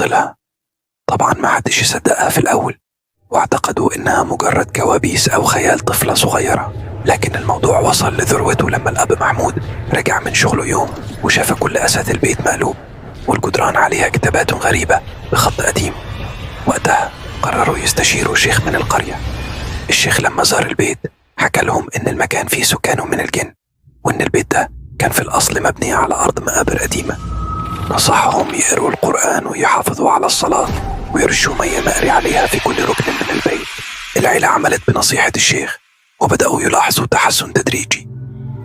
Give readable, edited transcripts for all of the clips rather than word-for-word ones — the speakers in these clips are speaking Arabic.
لها. طبعا ما حدش يصدقها في الأول، واعتقدوا إنها مجرد كوابيس أو خيال طفلة صغيرة. لكن الموضوع وصل لذروته لما الأب محمود رجع من شغله يوم وشاف كل أثاث البيت مقلوب، والجدران عليها كتابات غريبة بخط قديم. وقتها قرروا يستشيروا شيخ من القرية. الشيخ لما زار البيت حكى لهم إن المكان فيه سكانه من الجن، وإن البيت ده كان في الأصل مبني على أرض مقابر قديمة. نصحهم يقروا القرآن ويحافظوا على الصلاة ويرشوا مية مقري عليها في كل ركن من البيت. العيلة عملت بنصيحة الشيخ وبدأوا يلاحظوا تحسن تدريجي.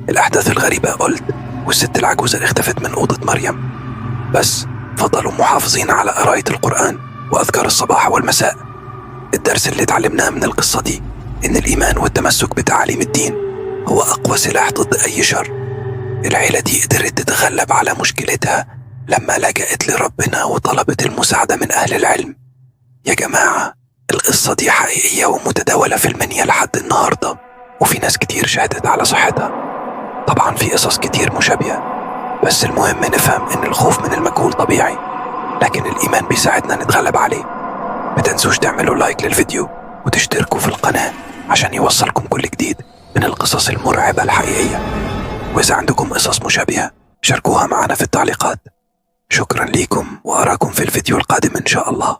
الأحداث الغريبة قلت، والست العجوزة اختفت من أوضة مريم، بس فضلوا محافظين على قراءة القرآن وأذكار الصباح والمساء. الدرس اللي اتعلمناه من القصة دي إن الإيمان والتمسك بتعاليم الدين هو أقوى سلاح ضد أي شر. العيلة دي قدرت تتغلب على مشكلتها لما لجأت لربنا وطلبت المساعدة من أهل العلم. يا جماعة، القصة دي حقيقية ومتداولة في المنيا لحد النهاردة، وفي ناس كتير شهدت على صحتها. طبعا في قصص كتير مشابهة، بس المهم نفهم إن الخوف من المجهول طبيعي، لكن الإيمان بيساعدنا نتغلب عليه. ما تنسوش تعملوا لايك للفيديو وتشتركوا في القناة عشان يوصلكم كل جديد من القصص المرعبة الحقيقية. وإذا عندكم قصص مشابهة شاركوها معنا في التعليقات. شكرا ليكم وأراكم في الفيديو القادم إن شاء الله.